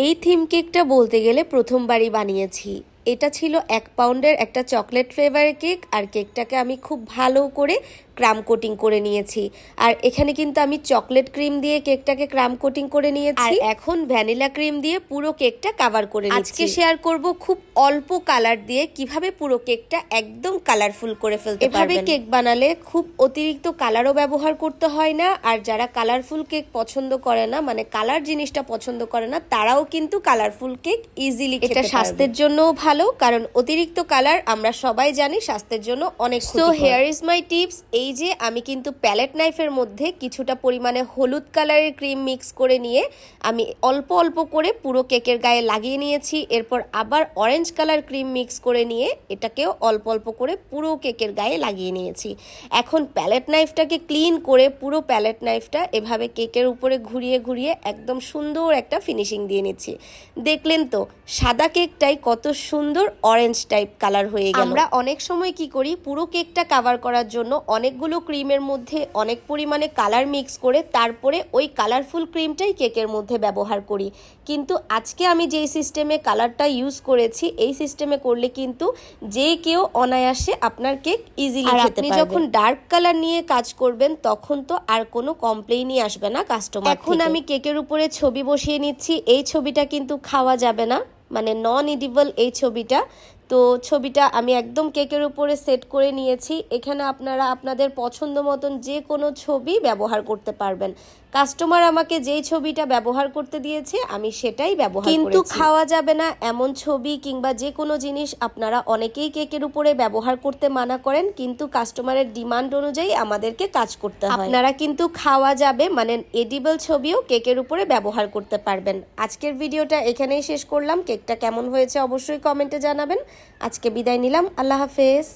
এই থিম কেকটা বলতে গেলে প্রথমবারই বানিয়েছি। এটা ছিল 1 পাউন্ডের একটা চকলেট ফ্লেভারের কেক, আর কেকটাকে আমি খুব ভালো করে ক্রাম কোটিং করে নিয়েছি। আর এখানে কিন্তু আমি চকলেট ক্রিম দিয়ে কেকটাকে ক্রাম কোটিং করে নিয়েছি, আর এখন ভ্যানিলা ক্রিম দিয়ে পুরো কেকটা কভার করে নিচ্ছি। আজকে শেয়ার করব খুব অল্প কালার দিয়ে কিভাবে পুরো কেকটা একদম কালারফুল করে ফেলতে পারবেন। এভাবে কেক বানালে খুব অতিরিক্ত কালারও ব্যবহার করতে হয় না, আর যারা কালারফুল কেক পছন্দ করে না, মানে কালার জিনিসটা পছন্দ করে না, তারাও কিন্তু কালারফুল কেক ইজিলি খেতে পারবে। এটা স্বাস্থ্যের জন্যও ভালো, কারণ অতিরিক্ত কালার আমরা সবাই জানি স্বাস্থ্যের জন্য অনেক ক্ষতিকর। So here is my tips. এই যে আমি কিন্তু প্যালেট নাইফের মধ্যে কিছুটা পরিমাণে হলুদ কালারের ক্রিম মিক্স করে নিয়ে আমি অল্প অল্প করে পুরো কেকের গায়ে লাগিয়ে নিয়েছি। এরপর আবার অরেঞ্জ কালার ক্রিম মিক্স করে নিয়ে এটাকেও অল্প অল্প করে পুরো কেকের গায়ে লাগিয়ে নিয়েছি। এখন প্যালেট নাইফটাকে ক্লিন করে পুরো প্যালেট নাইফটা এভাবে কেকের উপরে ঘুরিয়ে ঘুরিয়ে একদম সুন্দর একটা ফিনিশিং দিয়ে নিচ্ছি। দেখলেন তো সাদা কেকটাই কত সুন্দর অরেঞ্জ টাইপ কালার হয়ে গেল। আমরা অনেক সময় কি করি, পুরো কেকটা কভার করার জন্য অনেকগুলো ক্রিমের মধ্যে অনেক পরিমাণে কালার মিক্স করে তারপরে ওই কালারফুল ক্রিমটাই কেকের মধ্যে ব্যবহার করি। কিন্তু আজকে আমি যেই সিস্টেমে কালারটা ইউজ করেছি, এই সিস্টেমে করলে কিন্তু যে কেউ অনায়াসে আপনার কেক ইজিলি খেতে পারবে। আপনি যখন ডার্ক কালার নিয়ে কাজ করবেন তখন তো আর কোনো কমপ্লেইনই আসবে না কাস্টমার। এখন আমি কেকের উপরে ছবি বসিয়ে নিচ্ছি। এই ছবিটা কিন্তু খাওয়া যাবে না, মানে নন ইডিবল এই ছবিটা। তো ছবিটা আমি একদম কেকের উপরে সেট করে নিয়েছি। এখানে আপনারা আপনাদের পছন্দ মতন যে কোনো ছবি ব্যবহার করতে পারবেন। কাস্টমার আমাকে যেই ছবিটা ব্যবহার করতে দিয়েছে আমি সেটাই ব্যবহার করেছি। কিন্তু খাওয়া যাবে না এমন ছবি কিংবা যে কোনো জিনিস আপনারা অনেকেই কেকের উপরে ব্যবহার করতে মানা করেন, কিন্তু কাস্টমারের ডিমান্ড অনুযায়ী আমাদেরকে কাজ করতে হয়। আপনারা কিন্তু খাওয়া যাবে মানে এডিবল ছবিও কেকের উপরে ব্যবহার করতে পারবেন। আজকের ভিডিওটা এখানেই শেষ করলাম। কেকটা কেমন হয়েছে অবশ্যই কমেন্টে জানাবেন। আজকে বিদায় নিলাম, আল্লাহ হাফেজ।